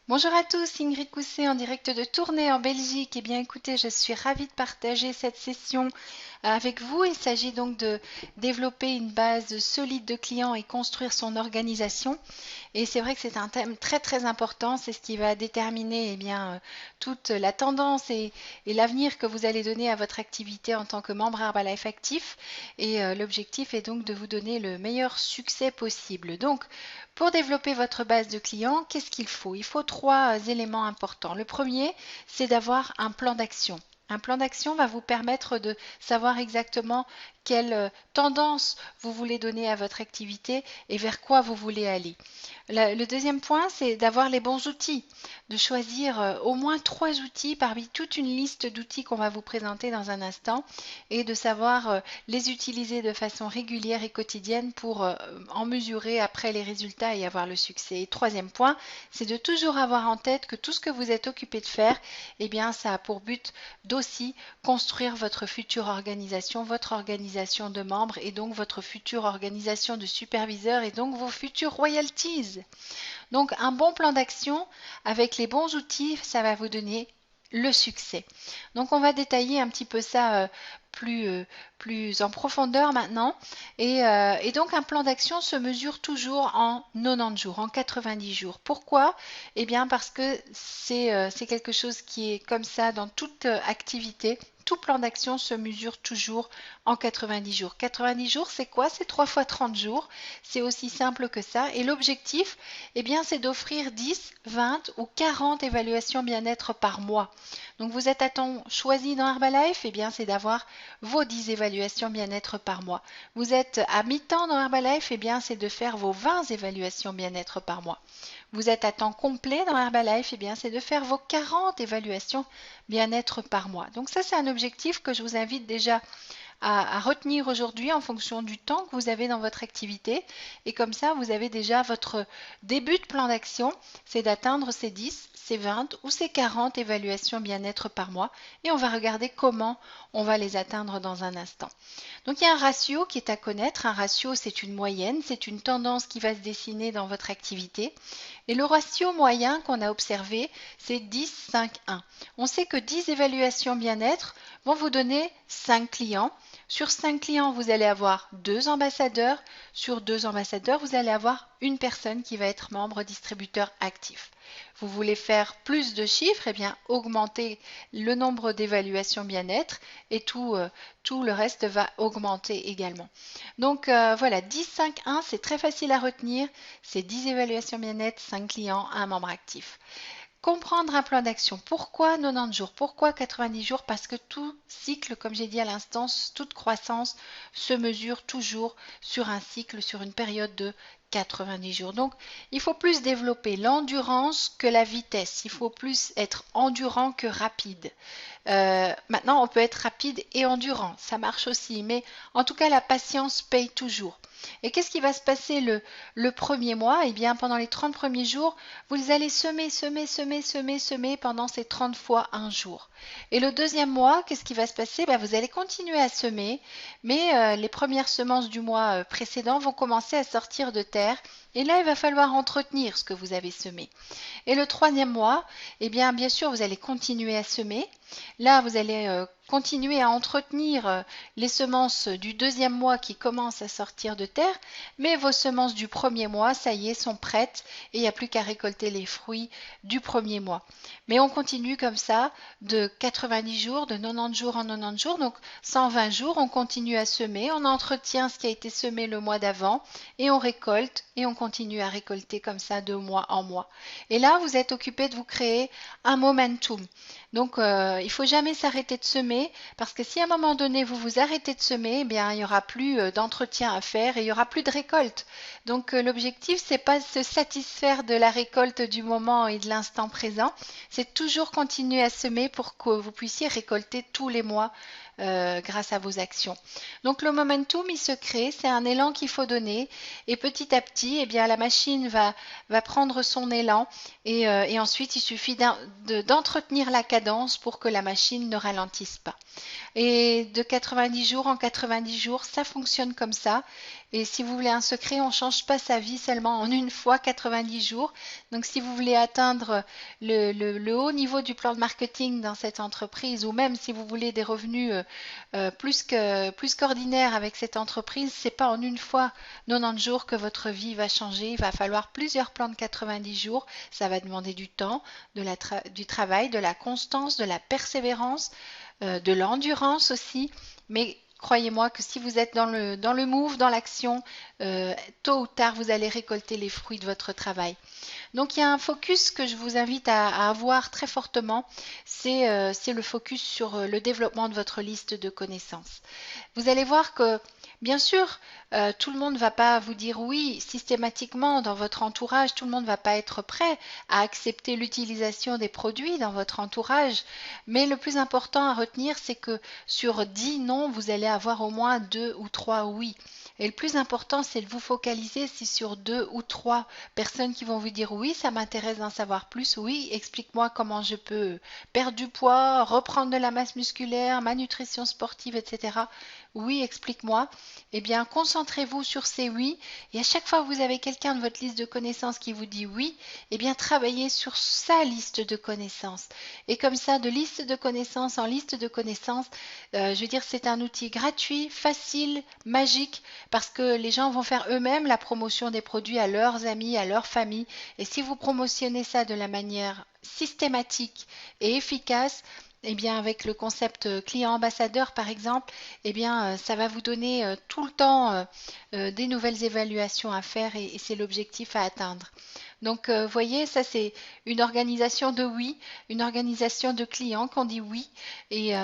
Bonjour à tous, Ingrid Cousset en direct de Tournai en Belgique. Eh bien écoutez, je suis ravie de partager cette session avec vous. Il s'agit donc de développer une base solide de clients et construire son organisation. Et c'est vrai que c'est un thème très très important. C'est ce qui va déterminer toute la tendance et l'avenir que vous allez donner à votre activité en tant que membre Herbalife Actif. Et l'objectif est donc de vous donner le meilleur succès possible. Donc, pour développer votre base de clients, qu'est-ce qu'il faut? Il faut trois éléments importants. Le premier, c'est d'avoir un plan d'action. Un plan d'action va vous permettre de savoir exactement quelle tendance vous voulez donner à votre activité et vers quoi vous voulez aller. Le deuxième point, c'est d'avoir les bons outils, de choisir au moins trois outils parmi toute une liste d'outils qu'on va vous présenter dans un instant et de savoir les utiliser de façon régulière et quotidienne pour en mesurer après les résultats et avoir le succès. Et troisième point, c'est de toujours avoir en tête que tout ce que vous êtes occupé de faire, eh bien, ça a pour but d'aussi construire votre future organisation, votre organisation de membres et donc votre future organisation de superviseurs et donc vos futurs royalties. Donc un bon plan d'action avec les bons outils, ça va vous donner le succès. Donc on va détailler un petit peu ça plus, euh, plus en profondeur maintenant. Et donc un plan d'action se mesure toujours en 90 jours, en 90 jours. Pourquoi? Eh bien parce que c'est quelque chose qui est comme ça dans toute activité. Tout plan d'action se mesure toujours en 90 jours. 90 jours, c'est quoi? C'est 3 fois 30 jours. C'est aussi simple que ça. Et l'objectif, eh bien, c'est d'offrir 10, 20 ou 40 évaluations bien-être par mois. Donc vous êtes à temps choisi dans Herbalife, eh bien, c'est d'avoir vos 10 évaluations bien-être par mois. Vous êtes à mi-temps dans Herbalife, eh bien, c'est de faire vos 20 évaluations bien-être par mois. Vous êtes à temps complet dans Herbalife, eh bien, c'est de faire vos 40 évaluations bien-être par mois. Donc ça, c'est un objectif que je vous invite déjà à retenir aujourd'hui en fonction du temps que vous avez dans votre activité. Et comme ça, vous avez déjà votre début de plan d'action, c'est d'atteindre ces 10, ces 20 ou ces 40 évaluations bien-être par mois. Et on va regarder comment on va les atteindre dans un instant. Donc il y a un ratio qui est à connaître. Un ratio, c'est une moyenne, c'est une tendance qui va se dessiner dans votre activité. Et le ratio moyen qu'on a observé, c'est 10, 5, 1. On sait que 10 évaluations bien-être vont vous donner 5 clients. Sur 5 clients, vous allez avoir 2 ambassadeurs. Sur 2 ambassadeurs, vous allez avoir une personne qui va être membre distributeur actif. Vous voulez faire plus de chiffres, eh bien augmenter le nombre d'évaluations bien-être et tout le reste va augmenter également. Donc voilà, 10, 5, 1, c'est très facile à retenir. C'est 10 évaluations bien-être, 5 clients, un membre actif. Comprendre un plan d'action. Pourquoi 90 jours? Pourquoi 90 jours? Parce que tout cycle, comme j'ai dit à l'instant, toute croissance se mesure toujours sur un cycle, sur une période de 90 jours. Donc, il faut plus développer l'endurance que la vitesse. Il faut plus être endurant que rapide. Maintenant, on peut être rapide et endurant, ça marche aussi, mais en tout cas, la patience paye toujours. Et qu'est-ce qui va se passer le premier mois? Eh bien, pendant les 30 premiers jours, vous allez semer pendant ces 30 fois un jour. Et le deuxième mois, qu'est-ce qui va se passer? Ben, vous allez continuer à semer, mais les premières semences du mois précédent vont commencer à sortir de terre. Et là, il va falloir entretenir ce que vous avez semé. Et le troisième mois, eh bien sûr, vous allez continuer à semer. Là, vous allez continuer à entretenir les semences du deuxième mois qui commencent à sortir de terre, mais vos semences du premier mois, ça y est, sont prêtes et il n'y a plus qu'à récolter les fruits du premier mois. Mais on continue comme ça de 90 jours, de 90 jours en 90 jours, donc 120 jours, on continue à semer, on entretient ce qui a été semé le mois d'avant et on récolte et on continue à récolter comme ça de mois en mois. Et là, vous êtes occupé de vous créer un momentum. Donc, il ne faut jamais s'arrêter de semer parce que si à un moment donné vous vous arrêtez de semer, eh bien, il n'y aura plus d'entretien à faire et il n'y aura plus de récolte. Donc, l'objectif, c'est pas de se satisfaire de la récolte du moment et de l'instant présent, c'est toujours continuer à semer pour que vous puissiez récolter tous les mois grâce à vos actions. Donc le momentum, il se crée, c'est un élan qu'il faut donner et petit à petit, eh bien, la machine va prendre son élan et ensuite il suffit d'entretenir la cadence pour que la machine ne ralentisse pas. Et de 90 jours en 90 jours, ça fonctionne comme ça. Et si vous voulez un secret, on ne change pas sa vie seulement en une fois 90 jours. Donc si vous voulez atteindre le haut niveau du plan de marketing dans cette entreprise, ou même si vous voulez des revenus plus qu'ordinaires avec cette entreprise, c'est pas en une fois 90 jours que votre vie va changer. Il va falloir plusieurs plans de 90 jours. Ça va demander du temps, du travail, de la constance, de la persévérance, de l'endurance aussi. Mais croyez-moi que si vous êtes dans le move, dans l'action, tôt ou tard, vous allez récolter les fruits de votre travail. Donc il y a un focus que je vous invite à avoir très fortement, c'est le focus sur le développement de votre liste de connaissances. Vous allez voir que, bien sûr, tout le monde ne va pas vous dire oui systématiquement dans votre entourage, tout le monde ne va pas être prêt à accepter l'utilisation des produits dans votre entourage, mais le plus important à retenir, c'est que sur 10 non, vous allez avoir au moins 2 ou 3 oui. Et le plus important, c'est de vous focaliser sur 2 ou 3 personnes qui vont vous dire oui, ça m'intéresse d'en savoir plus, oui, explique-moi comment je peux perdre du poids, reprendre de la masse musculaire, ma nutrition sportive, etc. Oui, explique-moi. Eh bien, concentrez-vous sur ces oui, et à chaque fois que vous avez quelqu'un de votre liste de connaissances qui vous dit oui, eh bien, travaillez sur sa liste de connaissances. Et comme ça, de liste de connaissances en liste de connaissances, je veux dire, c'est un outil gratuit, facile, magique, parce que les gens vont faire eux-mêmes la promotion des produits à leurs amis, à leur famille. Et si vous promotionnez ça de la manière systématique et efficace, eh bien, avec le concept client ambassadeur, par exemple, eh bien, ça va vous donner tout le temps des nouvelles évaluations à faire et c'est l'objectif à atteindre. Donc, voyez, ça c'est une organisation de oui, une organisation de clients qui ont dit oui, et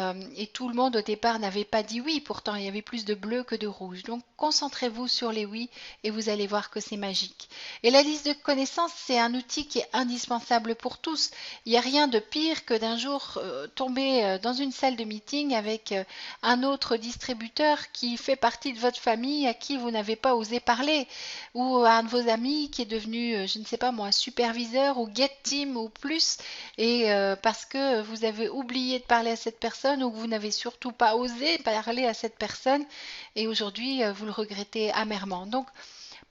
tout le monde au départ n'avait pas dit oui, pourtant il y avait plus de bleu que de rouge. Donc, concentrez-vous sur les oui et vous allez voir que c'est magique. Et la liste de connaissances, c'est un outil qui est indispensable pour tous. Il n'y a rien de pire que d'un jour tomber dans une salle de meeting avec un autre distributeur qui fait partie de votre famille à qui vous n'avez pas osé parler, ou un de vos amis qui est devenu, je ne sais pas moi, superviseur ou get team ou plus, et parce que vous avez oublié de parler à cette personne ou que vous n'avez surtout pas osé parler à cette personne, et aujourd'hui vous le regrettez amèrement. Donc,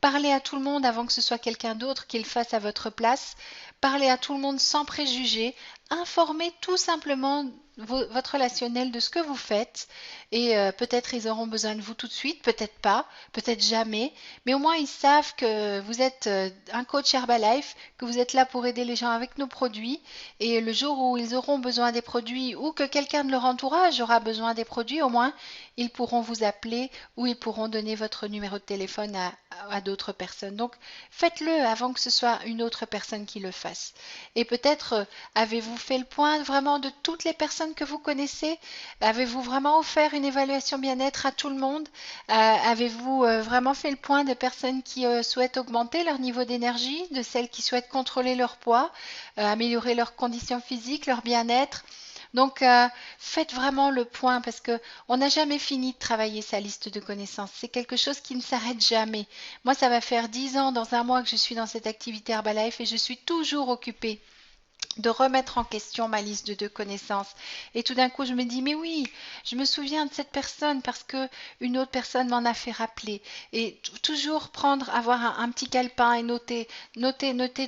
parlez à tout le monde avant que ce soit quelqu'un d'autre qui le fasse à votre place. Parlez à tout le monde sans préjugés. Informez tout simplement votre relationnel de ce que vous faites et peut-être ils auront besoin de vous tout de suite, peut-être pas, peut-être jamais, mais au moins ils savent que vous êtes un coach Herbalife, que vous êtes là pour aider les gens avec nos produits et le jour où ils auront besoin des produits ou que quelqu'un de leur entourage aura besoin des produits, au moins ils pourront vous appeler ou ils pourront donner votre numéro de téléphone à d'autres personnes. Donc faites-le avant que ce soit une autre personne qui le fasse. Et peut-être avez-vous fait le point vraiment de toutes les personnes que vous connaissez? Avez-vous vraiment offert une évaluation bien-être à tout le monde? Avez-vous vraiment fait le point de personnes qui souhaitent augmenter leur niveau d'énergie, de celles qui souhaitent contrôler leur poids, améliorer leurs conditions physiques, leur bien-être? Donc, faites vraiment le point parce que on n'a jamais fini de travailler sa liste de connaissances. C'est quelque chose qui ne s'arrête jamais. Moi, ça va faire 10 ans dans un mois que je suis dans cette activité Herbalife et je suis toujours occupée de remettre en question ma liste de connaissances. Et tout d'un coup, je me dis, mais oui, je me souviens de cette personne parce que une autre personne m'en a fait rappeler. Et toujours avoir un petit calepin et noter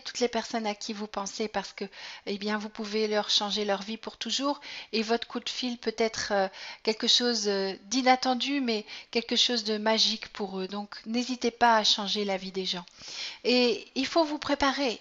toutes les personnes à qui vous pensez parce que, eh bien, vous pouvez leur changer leur vie pour toujours. Et votre coup de fil peut être quelque chose d'inattendu, mais quelque chose de magique pour eux. Donc, n'hésitez pas à changer la vie des gens. Et il faut vous préparer,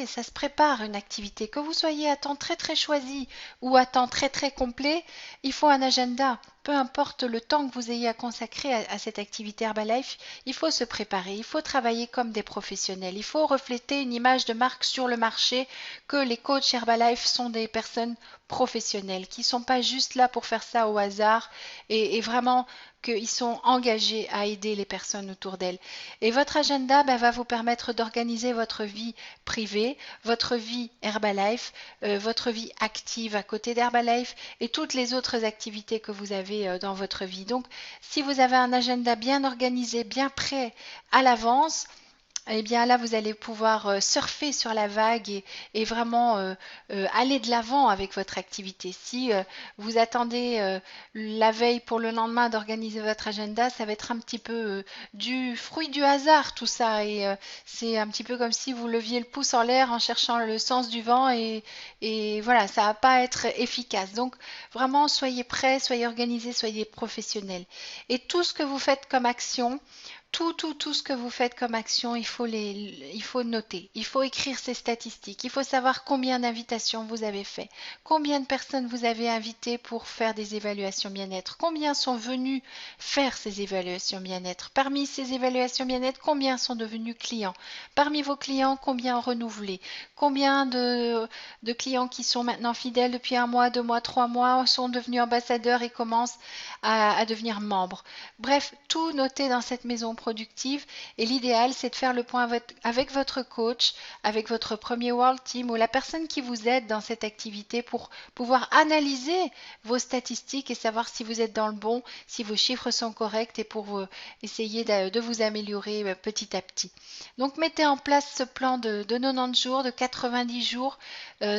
ça se prépare une activité. Que vous soyez à temps très très choisi ou à temps très très complet, il faut un agenda. Peu importe le temps que vous ayez à consacrer à cette activité Herbalife, il faut se préparer, il faut travailler comme des professionnels, il faut refléter une image de marque sur le marché que les coachs Herbalife sont des personnes professionnelles, qui ne sont pas juste là pour faire ça au hasard et vraiment qu'ils sont engagés à aider les personnes autour d'elles. Et votre agenda va vous permettre d'organiser votre vie privée, votre vie Herbalife, votre vie active à côté d'Herbalife et toutes les autres activités que vous avez dans votre vie. Donc, si vous avez un agenda bien organisé, bien prêt à l'avance, eh bien là, vous allez pouvoir surfer sur la vague et vraiment aller de l'avant avec votre activité. Si vous attendez la veille pour le lendemain d'organiser votre agenda, ça va être un petit peu du fruit du hasard tout ça. Et c'est un petit peu comme si vous leviez le pouce en l'air en cherchant le sens du vent et voilà, ça va pas être efficace. Donc vraiment, soyez prêts, soyez organisés, soyez professionnels. Et tout ce que vous faites comme action, tout ce que vous faites comme action, il faut noter, il faut écrire ces statistiques, il faut savoir combien d'invitations vous avez fait, combien de personnes vous avez invitées pour faire des évaluations bien-être, combien sont venus faire ces évaluations bien-être. Parmi ces évaluations bien-être, combien sont devenus clients? Parmi vos clients, combien ont renouvelé? Combien de clients qui sont maintenant fidèles depuis 1 mois, 2 mois, 3 mois sont devenus ambassadeurs et commencent à devenir membres? Bref, tout noter dans cette maison productive et l'idéal c'est de faire le point avec votre coach, avec votre premier World Team ou la personne qui vous aide dans cette activité pour pouvoir analyser vos statistiques et savoir si vous êtes dans le bon, si vos chiffres sont corrects et pour essayer de vous améliorer petit à petit. Donc mettez en place ce plan de 90 jours, de 90 jours,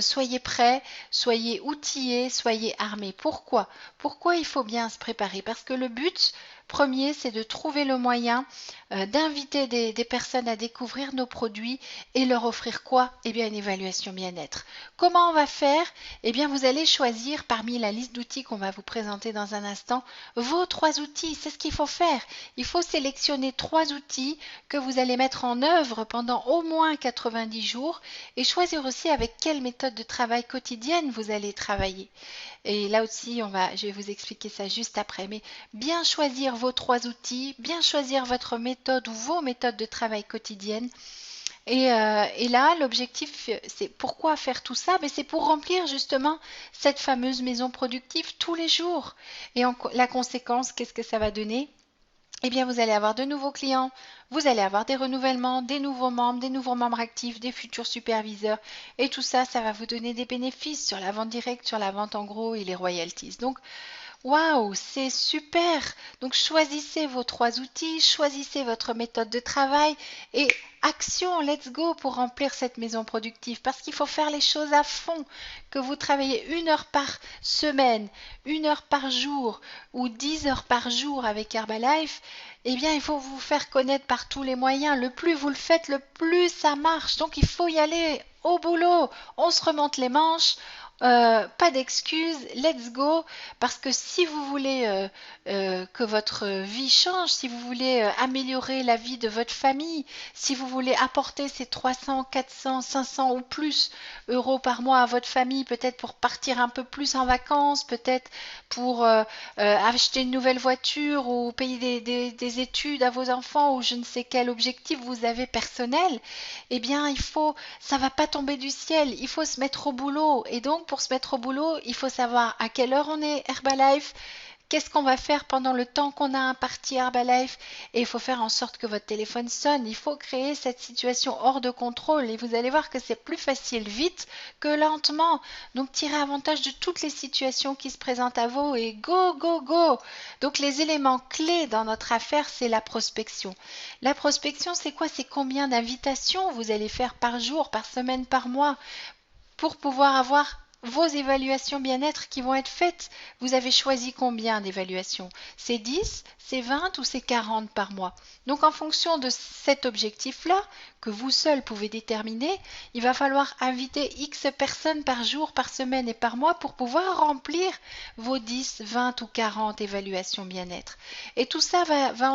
soyez prêts, soyez outillés, soyez armés. Pourquoi? Pourquoi il faut bien se préparer? Parce que le but premier, c'est de trouver le moyen d'inviter des personnes à découvrir nos produits et leur offrir quoi? Eh bien, une évaluation bien-être. Comment on va faire? Eh bien, vous allez choisir parmi la liste d'outils qu'on va vous présenter dans un instant, vos 3 outils. C'est ce qu'il faut faire. Il faut sélectionner 3 outils que vous allez mettre en œuvre pendant au moins 90 jours et choisir aussi avec quelle méthode de travail quotidienne vous allez travailler. Et là aussi, je vais vous expliquer ça juste après. Mais bien choisir vos 3 outils, bien choisir votre méthode ou vos méthodes de travail quotidiennes. Et là, l'objectif, c'est pourquoi faire tout ça? C'est pour remplir justement cette fameuse maison productive tous les jours. Et la conséquence, qu'est-ce que ça va donner? Eh bien, vous allez avoir de nouveaux clients, vous allez avoir des renouvellements, des nouveaux membres actifs, des futurs superviseurs. Et tout ça, ça va vous donner des bénéfices sur la vente directe, sur la vente en gros et les royalties. Donc, waouh, c'est super! Donc choisissez vos 3 outils, choisissez votre méthode de travail et action, let's go pour remplir cette maison productive parce qu'il faut faire les choses à fond. Que vous travaillez 1 heure par semaine, 1 heure par jour ou 10 heures par jour avec Herbalife, eh bien il faut vous faire connaître par tous les moyens. Le plus vous le faites, le plus ça marche. Donc il faut y aller au boulot. On se remonte les manches. Pas d'excuses, let's go, parce que si vous voulez que votre vie change, si vous voulez améliorer la vie de votre famille, si vous voulez apporter ces 300, 400, 500 ou plus euros par mois à votre famille, peut-être pour partir un peu plus en vacances, peut-être pour acheter une nouvelle voiture ou payer des études à vos enfants ou je ne sais quel objectif vous avez personnel, eh bien ça va pas tomber du ciel, il faut se mettre au boulot et donc pour se mettre au boulot, il faut savoir à quelle heure on est Herbalife, qu'est-ce qu'on va faire pendant le temps qu'on a imparti Herbalife et il faut faire en sorte que votre téléphone sonne. Il faut créer cette situation hors de contrôle et vous allez voir que c'est plus facile vite que lentement. Donc tirez avantage de toutes les situations qui se présentent à vous et go, go, go. Donc les éléments clés dans notre affaire, c'est la prospection. La prospection, c'est quoi? C'est combien d'invitations vous allez faire par jour, par semaine, par mois pour pouvoir avoir vos évaluations bien-être qui vont être faites. Vous avez choisi combien d'évaluations? C'est 10, c'est 20 ou c'est 40 par mois? Donc en fonction de cet objectif-là, que vous seul pouvez déterminer, il va falloir inviter X personnes par jour, par semaine et par mois pour pouvoir remplir vos 10, 20 ou 40 évaluations bien-être. Et tout ça va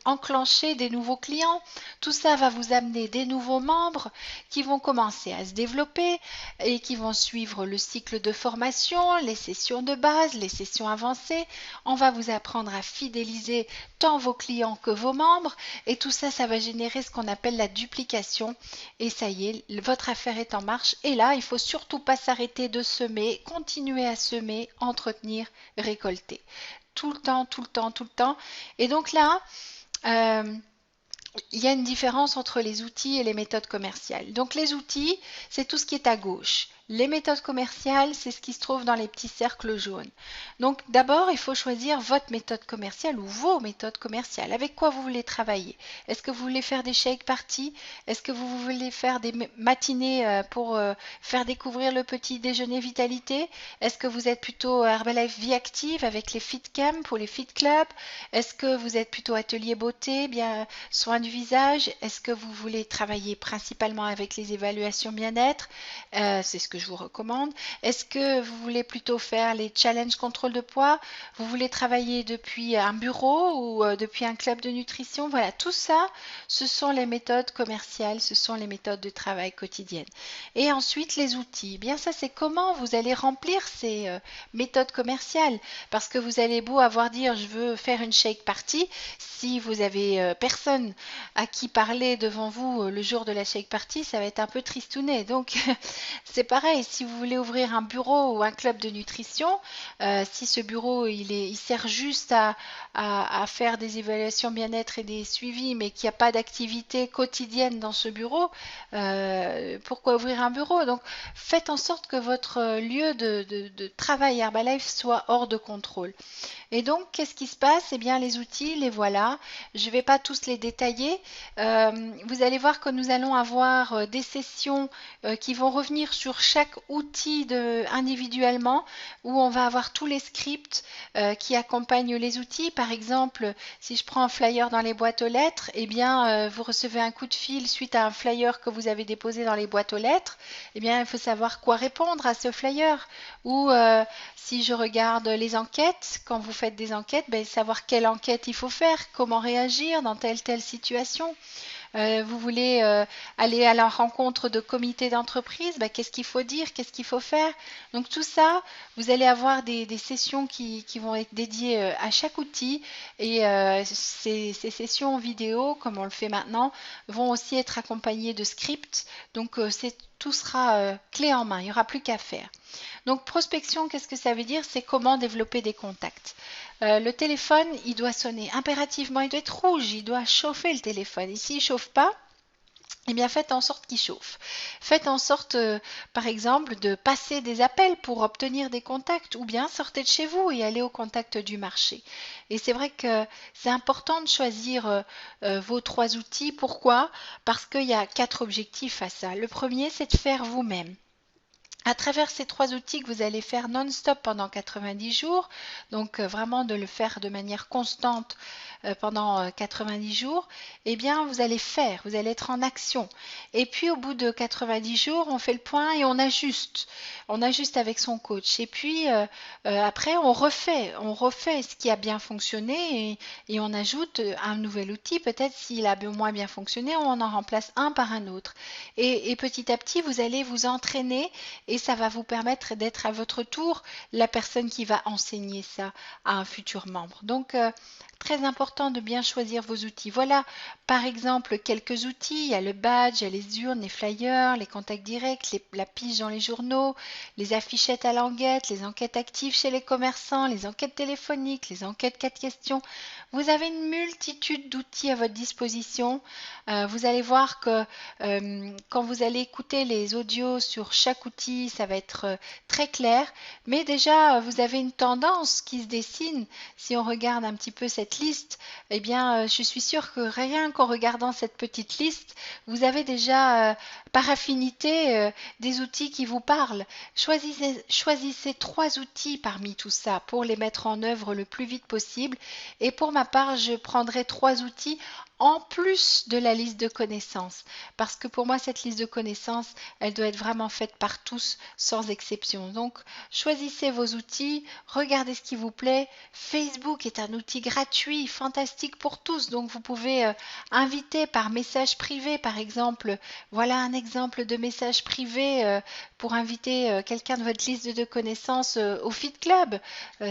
enclencher des nouveaux clients, tout ça va vous amener des nouveaux membres qui vont commencer à se développer et qui vont suivre le cycle de formation, les sessions de base, les sessions avancées. On va vous apprendre à fidéliser tant vos clients que vos membres et tout ça, ça va générer ce qu'on appelle la duplication et ça y est, votre affaire est en marche et là, il faut surtout pas s'arrêter de semer, continuer à semer, entretenir, récolter. Tout le temps, tout le temps, tout le temps. Et donc là, il y a une différence entre les outils et les méthodes commerciales. Donc les outils, c'est tout ce qui est à gauche. Les méthodes commerciales, c'est ce qui se trouve dans les petits cercles jaunes. Donc d'abord, il faut choisir votre méthode commerciale ou vos méthodes commerciales. Avec quoi vous voulez travailler? Est-ce que vous voulez faire des shake parties? Est-ce que vous voulez faire des matinées pour faire découvrir le petit déjeuner vitalité? Est-ce que vous êtes plutôt Herbalife Vie Active avec les Fit Camp ou les Fit Club? Est-ce que vous êtes plutôt atelier beauté, bien soin du visage? Est-ce que vous voulez travailler principalement avec les évaluations bien-être? C'est ce que je vous recommande. Est-ce que vous voulez plutôt faire les challenges contrôle de poids? Vous voulez travailler depuis un bureau ou depuis un club de nutrition? Voilà, tout ça, ce sont les méthodes commerciales, ce sont les méthodes de travail quotidiennes. Et ensuite, les outils. Eh bien, ça, c'est comment vous allez remplir ces méthodes commerciales. Parce que vous allez beau avoir dire, je veux faire une shake party, si vous avez personne à qui parler devant vous le jour de la shake party, ça va être un peu tristounet. Donc, c'est pareil, si vous voulez ouvrir un bureau ou un club de nutrition, si ce bureau il sert juste à faire des évaluations bien-être et des suivis, mais qu'il n'y a pas d'activité quotidienne dans ce bureau, pourquoi ouvrir un bureau? Donc faites en sorte que votre lieu de travail Herbalife soit hors de contrôle. Et donc, qu'est-ce qui se passe? Eh bien, les outils, les voilà. Je ne vais pas tous les détailler. Vous allez voir que nous allons avoir des sessions qui vont revenir sur chaque outil individuellement, où on va avoir tous les scripts qui accompagnent les outils. Par exemple, si je prends un flyer dans les boîtes aux lettres, eh bien, vous recevez un coup de fil suite à un flyer que vous avez déposé dans les boîtes aux lettres. Eh bien, il faut savoir quoi répondre à ce flyer. Ou si je regarde les enquêtes, quand vous faites des enquêtes, ben, savoir quelle enquête il faut faire, comment réagir dans telle situation. Vous voulez aller à la rencontre de comités d'entreprise, ben, qu'est-ce qu'il faut dire, qu'est-ce qu'il faut faire. Donc tout ça, vous allez avoir des sessions qui vont être dédiées à chaque outil et ces sessions vidéo, comme on le fait maintenant, vont aussi être accompagnées de scripts. Donc tout sera clé en main, il n'y aura plus qu'à faire. Donc prospection, qu'est-ce que ça veut dire? C'est comment développer des contacts. Le téléphone, il doit sonner impérativement, il doit être rouge, il doit chauffer le téléphone. Et s'il ne chauffe pas, eh bien, faites en sorte qu'il chauffe. Faites en sorte, par exemple, de passer des appels pour obtenir des contacts ou bien sortez de chez vous et allez au contact du marché. Et c'est vrai que c'est important de choisir vos 3 outils. Pourquoi? Parce qu'il y a 4 objectifs à ça. Le premier, c'est de faire vous-même. À travers ces 3 outils que vous allez faire non-stop pendant 90 jours, donc vraiment de le faire de manière constante pendant 90 jours, eh bien vous allez faire, vous allez être en action. Et puis au bout de 90 jours, on fait le point et on ajuste. On ajuste avec son coach. Et puis après, on refait ce qui a bien fonctionné et on ajoute un nouvel outil. Peut-être s'il a moins bien fonctionné, on en remplace un par un autre. Et petit à petit, vous allez vous entraîner et ça va vous permettre d'être à votre tour la personne qui va enseigner ça à un futur membre. Donc, très important de bien choisir vos outils. Voilà, par exemple, quelques outils. Il y a le badge, il y a les urnes, les flyers, les contacts directs, la pige dans les journaux, les affichettes à languettes, les enquêtes actives chez les commerçants, les enquêtes téléphoniques, les enquêtes 4 questions. Vous avez une multitude d'outils à votre disposition. Vous allez voir que quand vous allez écouter les audios sur chaque outil, ça va être très clair. Mais déjà, vous avez une tendance qui se dessine. Si on regarde un petit peu cette liste, eh bien, je suis sûre que rien qu'en regardant cette petite liste, vous avez déjà par affinité des outils qui vous parlent. Choisissez 3 outils parmi tout ça pour les mettre en œuvre le plus vite possible. Et pour ma part, je prendrai 3 outils en plus de la liste de connaissances. Parce que pour moi, cette liste de connaissances, elle doit être vraiment faite par tous, sans exception. Donc, choisissez vos outils, regardez ce qui vous plaît. Facebook est un outil gratuit, fantastique pour tous. Donc, vous pouvez inviter par message privé, par exemple. Voilà un exemple de message privé pour inviter quelqu'un de votre liste de connaissances au Fit Club.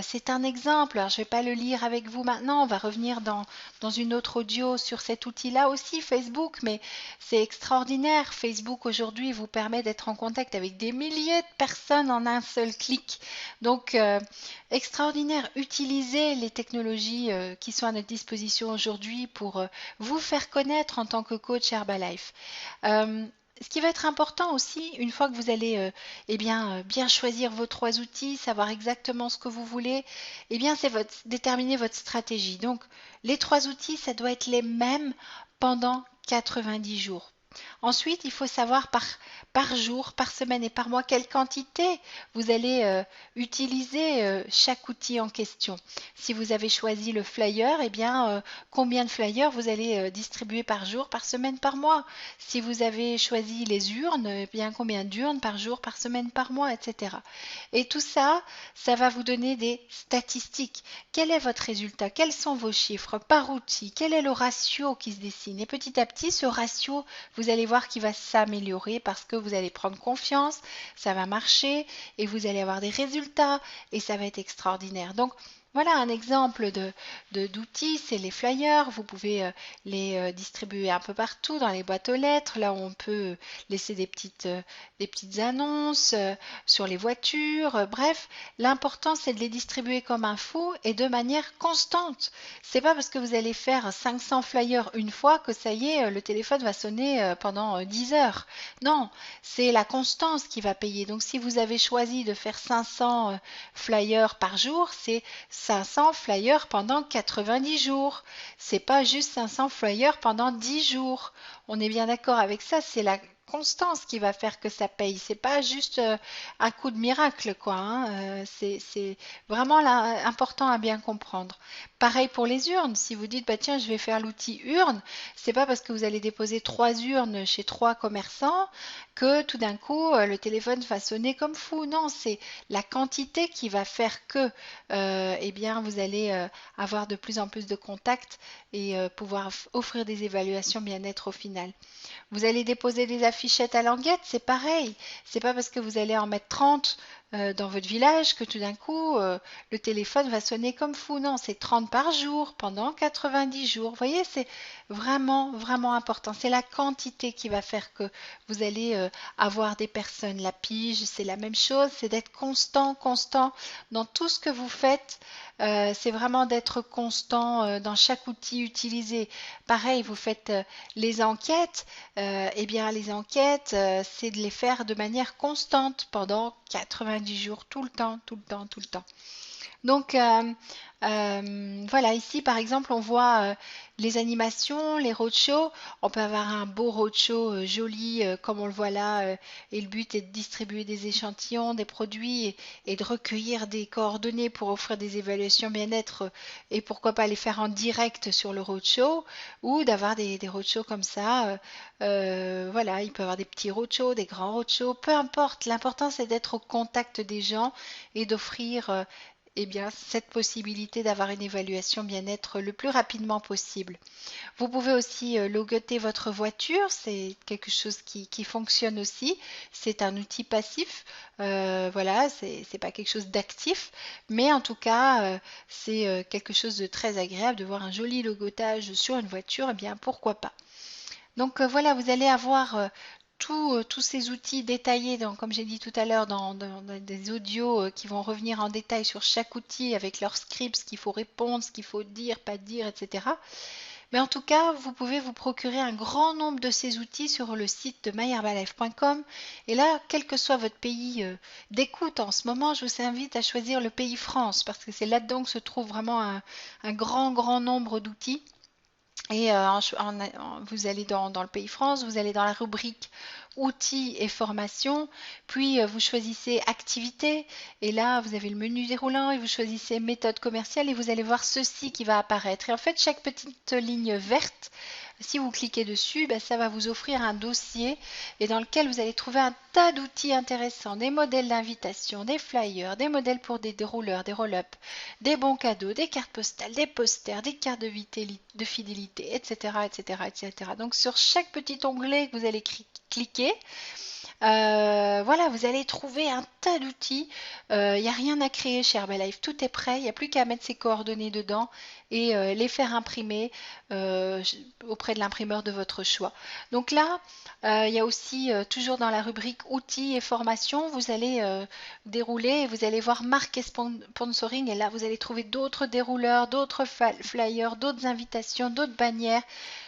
C'est un exemple. Alors, je ne vais pas le lire avec vous maintenant. On va revenir dans une autre audio sur cet outil-là aussi, Facebook, mais c'est extraordinaire. Facebook aujourd'hui vous permet d'être en contact avec des milliers de personnes en un seul clic. Donc, extraordinaire. Utilisez les technologies qui sont à notre disposition aujourd'hui pour vous faire connaître en tant que coach Herbalife. Ce qui va être important aussi, une fois que vous allez bien choisir vos 3 outils, savoir exactement ce que vous voulez, c'est déterminer votre stratégie. Donc, les 3 outils, ça doit être les mêmes pendant 90 jours. Ensuite, il faut savoir par jour, par semaine et par mois quelle quantité vous allez utiliser chaque outil en question. Si vous avez choisi le flyer, combien de flyers vous allez distribuer par jour, par semaine, par mois. Si vous avez choisi les urnes, combien d'urnes par jour, par semaine, par mois, etc. Et tout ça, ça va vous donner des statistiques. Quel est votre résultat? Quels sont vos chiffres par outil? Quel est le ratio qui se dessine? Et petit à petit, ce ratio, vous allez voir qu'il va s'améliorer parce que vous allez prendre confiance, ça va marcher et vous allez avoir des résultats et ça va être extraordinaire. Donc, voilà un exemple d'outils, c'est les flyers. Vous pouvez les distribuer un peu partout dans les boîtes aux lettres. Là, on peut laisser des petites annonces sur les voitures. Bref, l'important, c'est de les distribuer comme un fou et de manière constante. C'est pas parce que vous allez faire 500 flyers une fois que ça y est, le téléphone va sonner pendant 10 heures. Non, c'est la constance qui va payer. Donc, si vous avez choisi de faire 500 flyers par jour, c'est 500 flyers pendant 90 jours. C'est pas juste 500 flyers pendant 10 jours. On est bien d'accord avec ça, c'est la constance qui va faire que ça paye. C'est pas juste un coup de miracle, quoi. Hein. C'est vraiment là, important à bien comprendre. Pareil pour les urnes. Si vous dites, bah tiens, je vais faire l'outil urne, c'est pas parce que vous allez déposer 3 urnes chez 3 commerçants que tout d'un coup le téléphone va sonner comme fou. Non, c'est la quantité qui va faire que vous allez avoir de plus en plus de contacts et pouvoir offrir des évaluations bien-être au final. Vous allez déposer des affichettes à languette, c'est pareil. C'est pas parce que vous allez en mettre 30 dans votre village que tout d'un coup le téléphone va sonner comme fou. Non, c'est 30 par jour pendant 90 jours. Vous voyez, c'est vraiment, vraiment important. C'est la quantité qui va faire que vous allez avoir des personnes. La pige, c'est la même chose, c'est d'être constant, constant dans tout ce que vous faites. C'est vraiment d'être constant dans chaque outil utilisé. Pareil, vous faites les enquêtes, les enquêtes, c'est de les faire de manière constante pendant 90 jours, tout le temps, tout le temps, tout le temps. Donc voilà, ici par exemple, on voit les animations, les roadshows. On peut avoir un beau roadshow joli comme on le voit là, et le but est de distribuer des échantillons, des produits et de recueillir des coordonnées pour offrir des évaluations bien-être et pourquoi pas les faire en direct sur le roadshow ou d'avoir des roadshows comme ça. Voilà, il peut y avoir des petits roadshows, des grands roadshows, peu importe. L'important c'est d'être au contact des gens et d'offrir cette possibilité d'avoir une évaluation bien-être le plus rapidement possible. Vous pouvez aussi logoter votre voiture, c'est quelque chose qui fonctionne aussi. C'est un outil passif, voilà, c'est pas quelque chose d'actif, mais en tout cas, c'est quelque chose de très agréable de voir un joli logotage sur une voiture, pourquoi pas. Donc voilà, vous allez avoir tous ces outils détaillés, comme j'ai dit tout à l'heure, dans des audios qui vont revenir en détail sur chaque outil avec leurs scripts, ce qu'il faut répondre, ce qu'il faut dire, pas dire, etc. Mais en tout cas, vous pouvez vous procurer un grand nombre de ces outils sur le site de myherbalife.com. Et là, quel que soit votre pays d'écoute en ce moment, je vous invite à choisir le pays France parce que c'est là-dedans que se trouve vraiment un grand, grand nombre d'outils. Et vous allez dans le pays France, vous allez dans la rubrique outils et formations, puis vous choisissez activités, et là vous avez le menu déroulant, et vous choisissez méthode commerciale, et vous allez voir ceci qui va apparaître. Et en fait, chaque petite ligne verte, si vous cliquez dessus, ça va vous offrir un dossier et dans lequel vous allez trouver un tas d'outils intéressants, des modèles d'invitation, des flyers, des modèles pour des dérouleurs, des roll-up, des bons cadeaux, des cartes postales, des posters, des cartes de fidélité, etc., etc., etc. Donc sur chaque petit onglet que vous allez cliquer, voilà, vous allez trouver un tas d'outils. Il n'y a rien à créer chez Herbalife, tout est prêt. Il n'y a plus qu'à mettre ses coordonnées dedans et les faire imprimer auprès de l'imprimeur de votre choix. Donc là, il y a aussi toujours dans la rubrique outils et formations, vous allez dérouler et vous allez voir marque et sponsoring. Et là, vous allez trouver d'autres dérouleurs, d'autres flyers, d'autres invitations, d'autres bannières.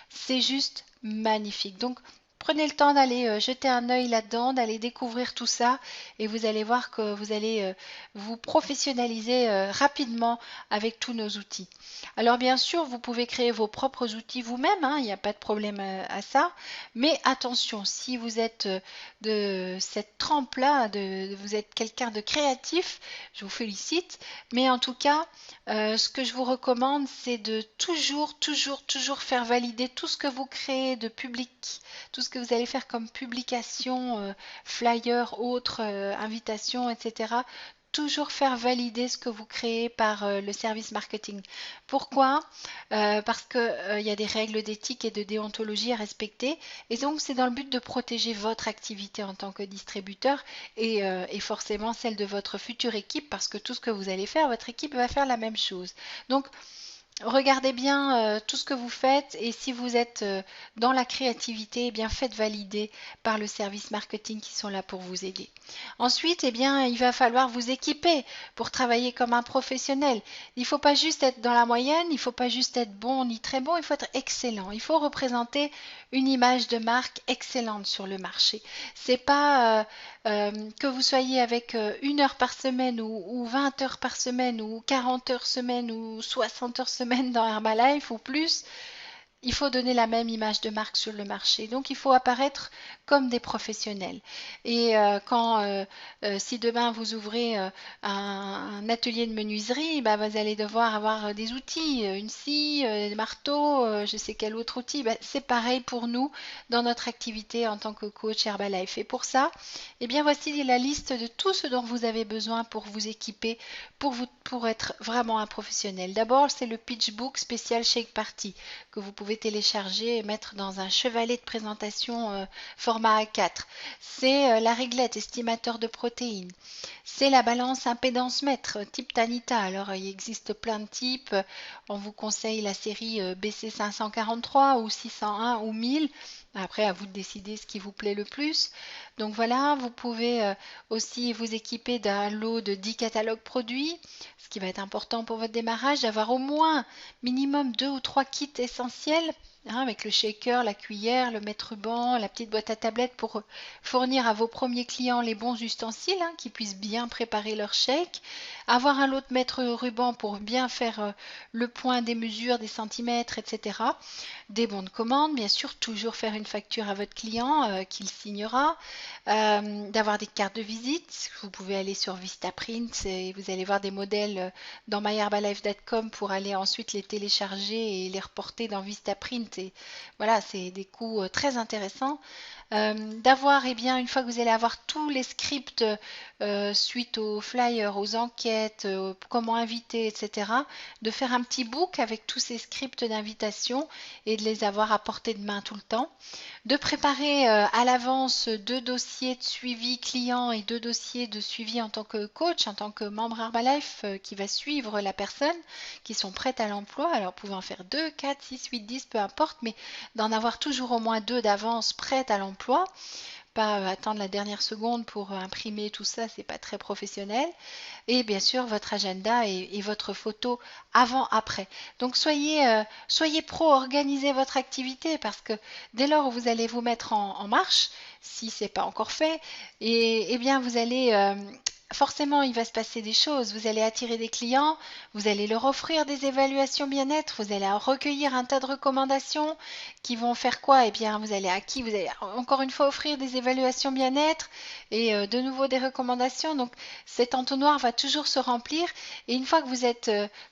C'est juste magnifique. Donc, prenez le temps d'aller jeter un œil là-dedans, d'aller découvrir tout ça et vous allez voir que vous allez vous professionnaliser rapidement avec tous nos outils. Alors bien sûr, vous pouvez créer vos propres outils vous-même, hein, il n'y a pas de problème à ça, mais attention, si vous êtes de cette trempe-là, vous êtes quelqu'un de créatif, je vous félicite, mais en tout cas, ce que je vous recommande, c'est de toujours faire valider tout ce que vous créez de public, tout ce que vous allez faire comme publication, flyer, autres, invitations, etc. Toujours faire valider ce que vous créez par le service marketing. Pourquoi? Parce qu'il y a des règles d'éthique et de déontologie à respecter. Et donc, c'est dans le but de protéger votre activité en tant que distributeur et forcément celle de votre future équipe, parce que tout ce que vous allez faire, votre équipe va faire la même chose. Donc, regardez bien tout ce que vous faites et si vous êtes dans la créativité, eh bien faites valider par le service marketing qui sont là pour vous aider. Ensuite, eh bien, il va falloir vous équiper pour travailler comme un professionnel. Il ne faut pas juste être dans la moyenne, il ne faut pas juste être bon ni très bon, il faut être excellent. Il faut représenter une image de marque excellente sur le marché. C'est pas que vous soyez avec 1 heure par semaine ou 20 heures par semaine ou 40 heures semaine ou 60 heures semaine dans Herbalife ou plus, il faut donner la même image de marque sur le marché. Donc, il faut apparaître comme des professionnels. Et si demain vous ouvrez un atelier de menuiserie, bah, vous allez devoir avoir des outils, une scie, des marteaux, je sais quel autre outil. Bah, c'est pareil pour nous dans notre activité en tant que coach Herbalife. Et pour ça, eh bien, voici la liste de tout ce dont vous avez besoin pour vous équiper, pour être vraiment un professionnel. D'abord, c'est le pitch book spécial Shake Party que vous pouvez télécharger et mettre dans un chevalet de présentation format A4. C'est la réglette estimateur de protéines. C'est la balance impédance mètre type Tanita. Alors il existe plein de types. On vous conseille la série BC 543 ou 601 ou 1000. Après, à vous de décider ce qui vous plaît le plus. Donc voilà, vous pouvez aussi vous équiper d'un lot de 10 catalogues produits, ce qui va être important pour votre démarrage, d'avoir au moins minimum 2 ou 3 kits essentiels, hein, avec le shaker, la cuillère, le mètre-ruban, la petite boîte à tablettes pour fournir à vos premiers clients les bons ustensiles, hein, qui puissent bien préparer leur shake. Avoir un lot de mètre-ruban pour bien faire le point des mesures, des centimètres, etc. Des bons de commande, bien sûr, toujours faire une facture à votre client qu'il signera. D'avoir des cartes de visite. Vous pouvez aller sur Vistaprint et vous allez voir des modèles dans myherbalife.com pour aller ensuite les télécharger et les reporter dans Vistaprint. Et voilà, c'est des coûts très intéressants. D'avoir, eh bien, une fois que vous allez avoir tous les scripts suite aux flyers, aux enquêtes, comment inviter, etc., de faire un petit book avec tous ces scripts d'invitation et de les avoir à portée de main tout le temps. De préparer à l'avance 2 dossiers de suivi client et 2 dossiers de suivi en tant que coach, en tant que membre Herbalife qui va suivre la personne, qui sont prêtes à l'emploi. Alors, vous pouvez en faire 2, 4, 6, 8, 10, peu importe, mais d'en avoir toujours au moins 2 d'avance prêtes à l'emploi. Pas attendre la dernière seconde pour imprimer tout ça, c'est pas très professionnel. Et bien sûr, votre agenda et votre photo avant-après. Donc, soyez pro, organisez votre activité parce que dès lors où vous allez vous mettre en marche, si ce n'est pas encore fait, eh bien, vous allez forcément, il va se passer des choses. Vous allez attirer des clients, vous allez leur offrir des évaluations bien-être, vous allez recueillir un tas de recommandations qui vont faire quoi? Eh bien, vous allez encore une fois offrir des évaluations bien-être et de nouveau des recommandations. Donc, cet entonnoir va toujours se remplir. Et une fois que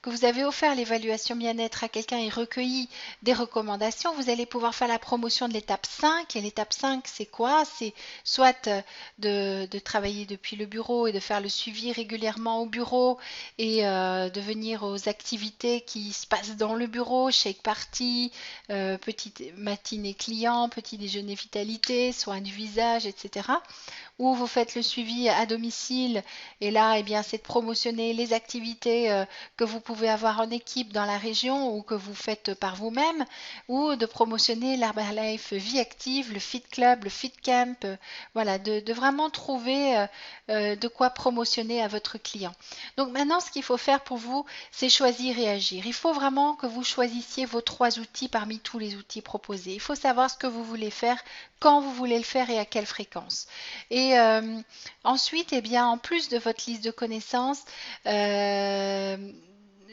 vous avez offert l'évaluation bien-être à quelqu'un et recueilli des recommandations, vous allez pouvoir faire la promotion de l'étape 5. Et l'étape 5, c'est quoi? C'est soit de travailler depuis le bureau et de faire le suivi régulièrement au bureau et de venir aux activités qui se passent dans le bureau, shake party, petite matinée client, petit déjeuner vitalité, soins du visage, etc. Ou vous faites le suivi à domicile et là, eh bien, c'est de promotionner les activités que vous pouvez avoir en équipe dans la région ou que vous faites par vous-même, ou de promotionner l'Herbalife Vie Active, le Fit Club, le Fit Camp, voilà, de vraiment trouver de quoi promotionné à votre client. Donc maintenant, ce qu'il faut faire pour vous, c'est choisir et agir. Il faut vraiment que vous choisissiez vos 3 outils parmi tous les outils proposés. Il faut savoir ce que vous voulez faire, quand vous voulez le faire et à quelle fréquence. Et ensuite, eh bien, en plus de votre liste de connaissances,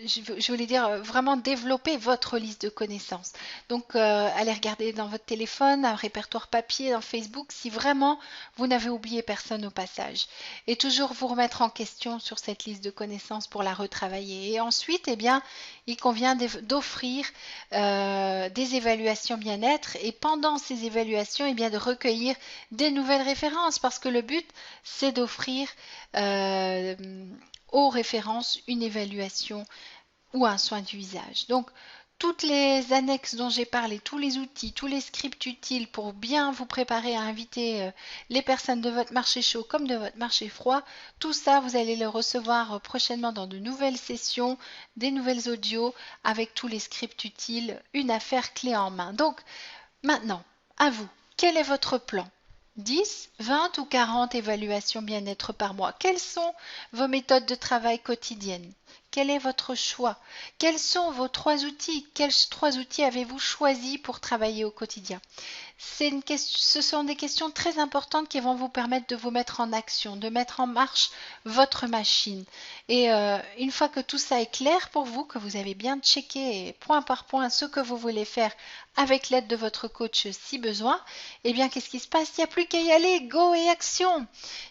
je voulais dire vraiment développer votre liste de connaissances. Donc, allez regarder dans votre téléphone, un répertoire papier, dans Facebook, si vraiment vous n'avez oublié personne au passage. Et toujours vous remettre en question sur cette liste de connaissances pour la retravailler. Et ensuite, eh bien, il convient d'offrir des évaluations bien-être et pendant ces évaluations, eh bien, de recueillir des nouvelles références parce que le but, c'est d'offrir aux références une évaluation ou un soin du visage. Donc, toutes les annexes dont j'ai parlé, tous les outils, tous les scripts utiles pour bien vous préparer à inviter les personnes de votre marché chaud comme de votre marché froid, tout ça, vous allez le recevoir prochainement dans de nouvelles sessions, des nouvelles audios avec tous les scripts utiles, une affaire clé en main. Donc, maintenant, à vous, quel est votre plan? 10, 20 ou 40 évaluations bien-être par mois. Quelles sont vos méthodes de travail quotidiennes? Quel est votre choix? Quels sont vos 3 outils? Quels 3 outils avez-vous choisi pour travailler au quotidien? Ce sont des questions très importantes qui vont vous permettre de vous mettre en action, de mettre en marche votre machine. Et une fois que tout ça est clair pour vous, que vous avez bien checké point par point ce que vous voulez faire avec l'aide de votre coach si besoin, eh bien qu'est-ce qui se passe? Il n'y a plus qu'à y aller, go et action!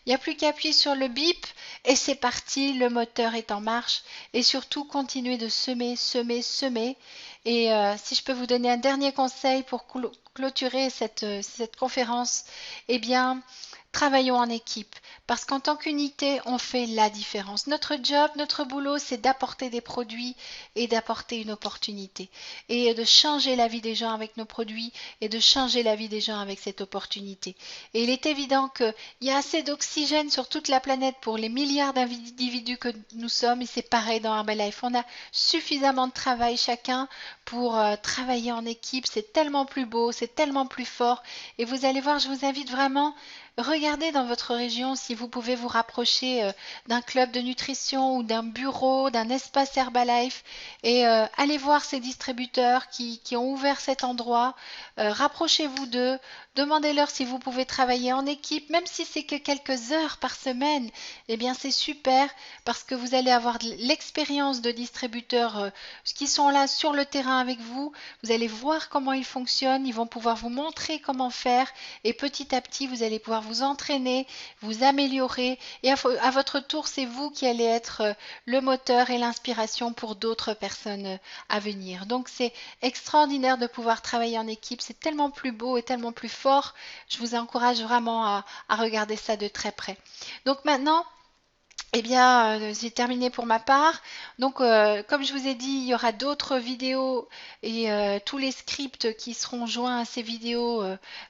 Il n'y a plus qu'à appuyer sur le bip et c'est parti, le moteur est en marche et surtout continuez de semer, semer, semer. Et si je peux vous donner un dernier conseil pour clôturer cette conférence, eh bien, travaillons en équipe, parce qu'en tant qu'unité, on fait la différence. Notre job, notre boulot, c'est d'apporter des produits et d'apporter une opportunité. Et de changer la vie des gens avec nos produits et de changer la vie des gens avec cette opportunité. Et il est évident qu'il y a assez d'oxygène sur toute la planète pour les milliards d'individus que nous sommes, et c'est pareil dans Herbalife. On a suffisamment de travail chacun pour travailler en équipe. C'est tellement plus beau, c'est tellement plus fort. Et vous allez voir, je vous invite vraiment regardez dans votre région si vous pouvez vous rapprocher d'un club de nutrition ou d'un bureau, d'un espace Herbalife et allez voir ces distributeurs qui ont ouvert cet endroit. Rapprochez-vous d'eux, demandez-leur si vous pouvez travailler en équipe, même si c'est que quelques heures par semaine. Eh bien, c'est super parce que vous allez avoir l'expérience de distributeurs qui sont là sur le terrain avec vous. Vous allez voir comment ils fonctionnent, ils vont pouvoir vous montrer comment faire et petit à petit, vous allez pouvoir vous entraîner, vous améliorer et à votre tour, c'est vous qui allez être le moteur et l'inspiration pour d'autres personnes à venir. Donc, c'est extraordinaire de pouvoir travailler en équipe, c'est tellement plus beau et tellement plus fort. Je vous encourage vraiment à regarder ça de très près. Donc maintenant, eh bien, j'ai terminé pour ma part. Donc, comme je vous ai dit, il y aura d'autres vidéos et tous les scripts qui seront joints à ces vidéos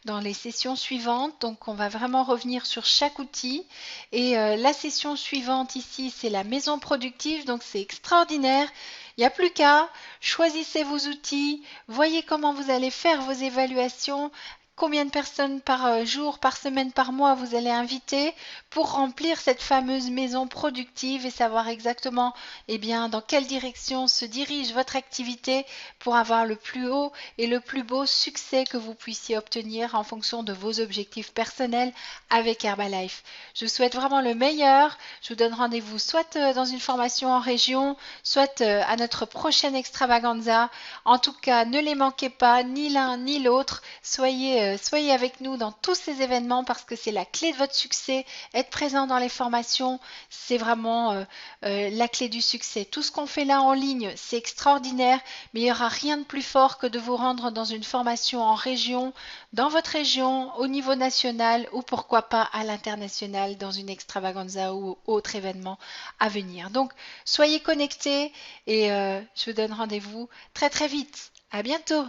dans les sessions suivantes. Donc, on va vraiment revenir sur chaque outil. Et la session suivante ici, c'est la maison productive. Donc, c'est extraordinaire. Il n'y a plus qu'à, choisissez vos outils, voyez comment vous allez faire vos évaluations, combien de personnes par jour, par semaine, par mois vous allez inviter pour remplir cette fameuse maison productive et savoir exactement eh bien, dans quelle direction se dirige votre activité pour avoir le plus haut et le plus beau succès que vous puissiez obtenir en fonction de vos objectifs personnels avec Herbalife. Je vous souhaite vraiment le meilleur. Je vous donne rendez-vous soit dans une formation en région, soit à notre prochaine extravaganza. En tout cas, ne les manquez pas, ni l'un ni l'autre. Soyez avec nous dans tous ces événements parce que c'est la clé de votre succès. Être présent dans les formations, c'est vraiment la clé du succès. Tout ce qu'on fait là en ligne, c'est extraordinaire, mais il n'y aura rien de plus fort que de vous rendre dans une formation en région, dans votre région, au niveau national ou pourquoi pas à l'international dans une extravaganza ou autre événement à venir. Donc, soyez connectés et je vous donne rendez-vous très très vite. À bientôt!